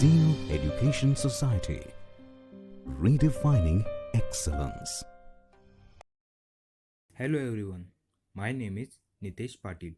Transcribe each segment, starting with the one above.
Zeno Education Society, redefining excellence. Hello everyone, my name is Nitesh Patil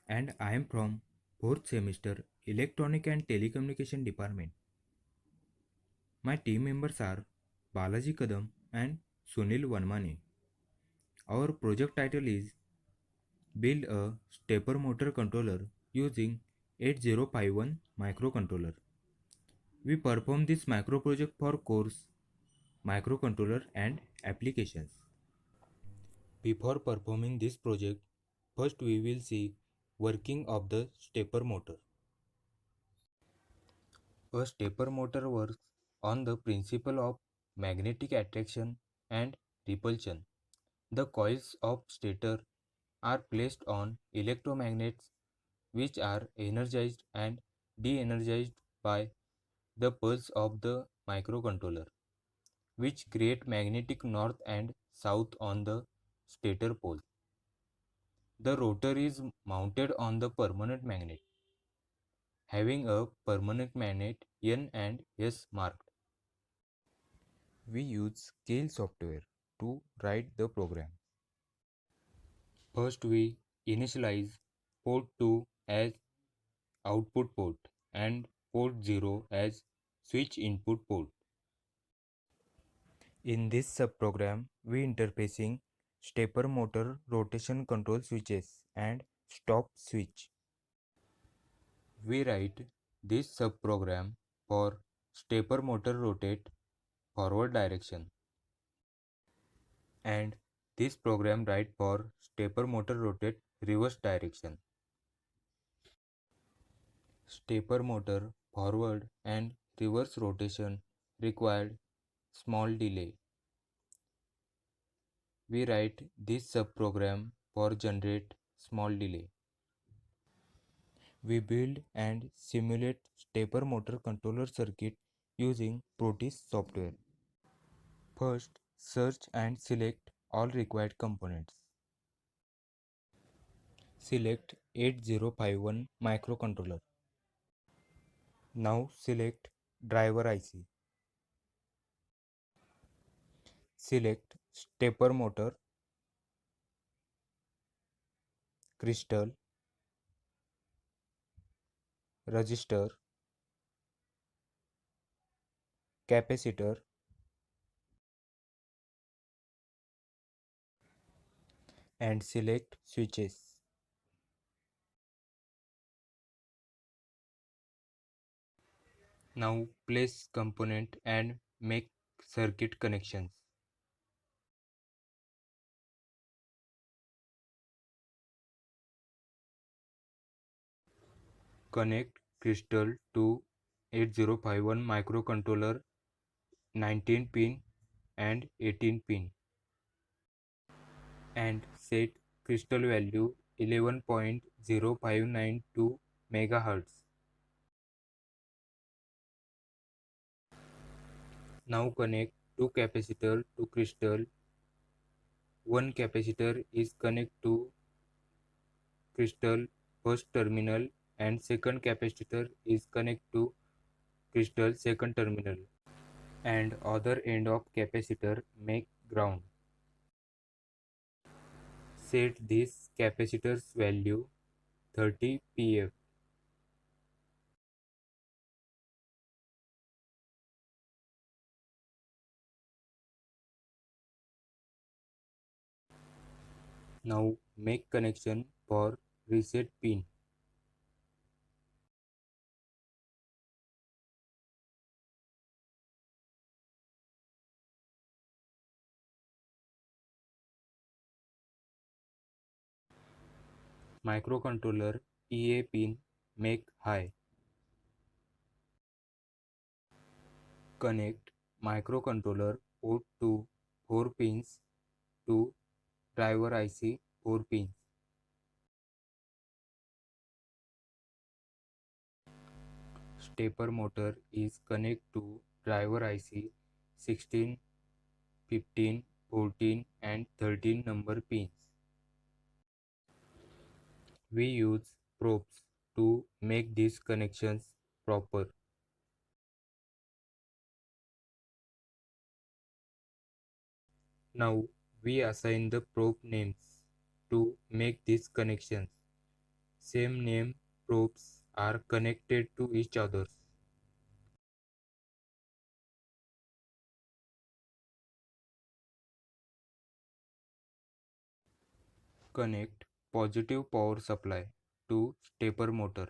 and I am from 4th semester Electronic and Telecommunication Department. My team members are Balaji Kadam and Sunil Vanmane. Our project title is Build a Stepper Motor Controller using 8051 microcontroller. We perform this micro project for course microcontroller and applications. Before performing this project, first we will see working of the stepper motor. A stepper motor works on the principle of magnetic attraction and repulsion. The coils of stator are placed on electromagnets which are energized and de-energized by the pulse of the microcontroller, which create magnetic north and south on the stator pole. The rotor is mounted on the permanent magnet, having a permanent magnet N and S marked. We use Scale software to write the program. First we initialize port 2 as output port and port 0 as switch input port. In this subprogram, we interfacing stepper motor rotation control switches and stop switch. We write this subprogram for stepper motor rotate forward direction and this program write for stepper motor rotate reverse direction. Stepper motor forward and reverse rotation required small delay. We write this subprogram for generate small delay. We build and simulate stepper motor controller circuit using Proteus software. First, search and select all required components. Select 8051 microcontroller. Now select driver IC. Select stepper motor, crystal, resistor, capacitor, and select switches. Now place component and make circuit connections. Connect crystal to 8051 microcontroller 19 pin and 18 pin and set crystal value 11.0592 MHz. Now connect two capacitor to crystal. One capacitor is connect to crystal first terminal and second capacitor is connect to crystal second terminal and other end of capacitor make ground. Set this capacitor's value 30 pF. Now make connection for reset pin. Microcontroller EA pin make high. Connect microcontroller port to 4 pins to driver IC 4 pins. Stepper motor is connect to driver IC 16, 15, 14 and 13 number pins. We use probes to make these connections proper. Now we assign the probe names to make these connections. Same name probes are connected to each other. Connect positive power supply to stepper motor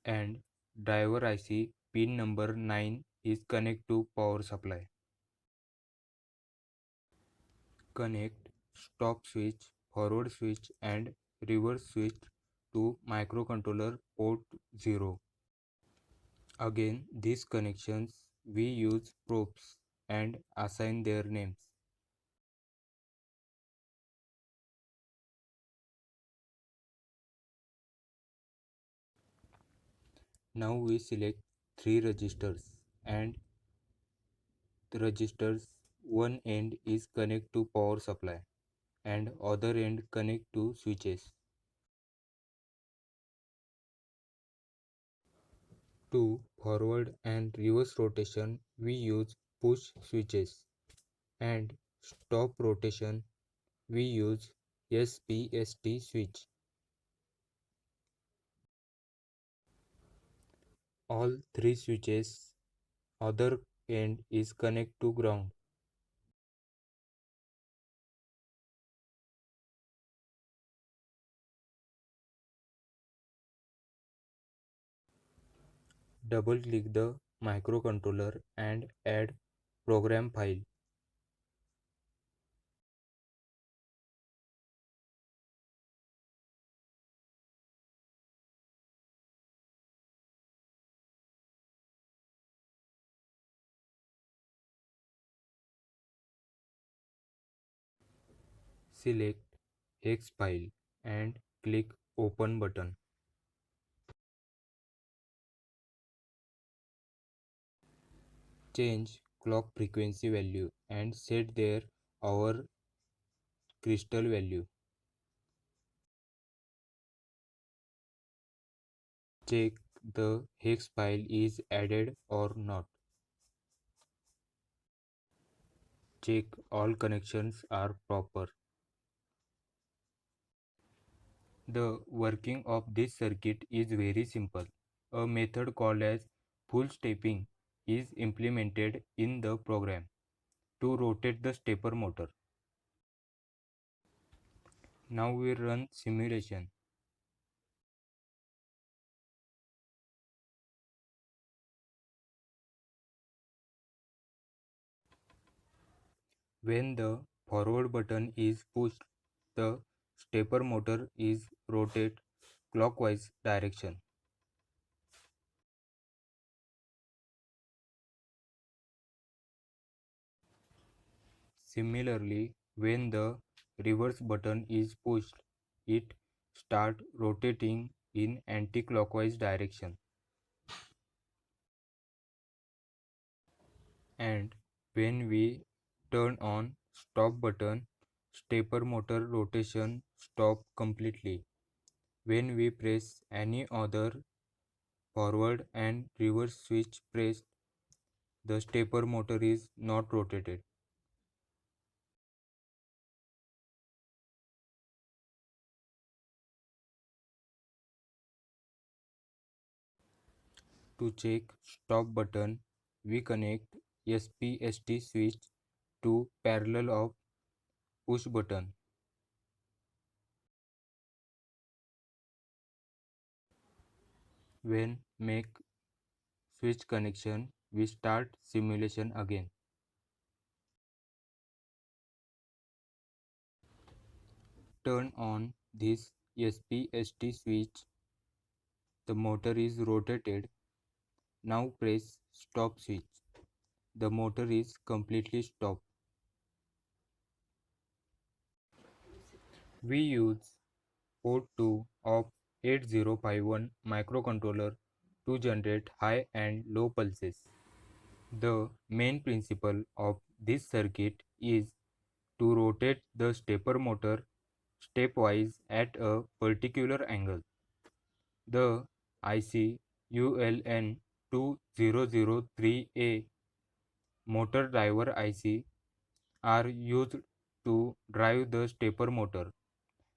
and driver IC pin number 9 is connect to power supply. Connect stop switch, forward switch and reverse switch to microcontroller port 0. Again, these connections we use probes and assign their names. Now we select 3 registers and the registers one end is connect to power supply and other end connect to switches. To forward and reverse rotation we use push switches and stop rotation we use SPST switch. All 3 switches other end is connect to ground. Double click the microcontroller and add program file. Select hex file and click open button. Change clock frequency value and set their hour crystal value. Check the hex file is added or not. Check all connections are proper. The working of this circuit is very simple. A method called as full stepping is implemented in the program to rotate the stepper motor. Now we run simulation. When the forward button is pushed, the stepper motor is rotated clockwise direction. Similarly, when the reverse button is pushed, it start rotating in anti-clockwise direction. And when we turn on stop button, stepper motor rotation stop completely. When we press any other forward and reverse switch pressed, the stepper motor is not rotated. To check stop button, we connect SPST switch to parallel of push button. When make switch connection, we start simulation again. Turn on this SPST switch. The motor is rotated. Now press stop switch. The motor is completely stopped. We use port 2 of 8051 microcontroller to generate high and low pulses. The main principle of this circuit is to rotate the stepper motor stepwise at a particular angle. The IC ULN2003A motor driver IC are used to drive the stepper motor,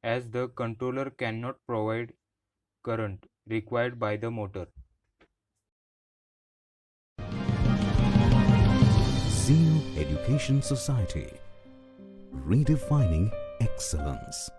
as the controller cannot provide current required by the motor. Zeno Education Society, redefining excellence.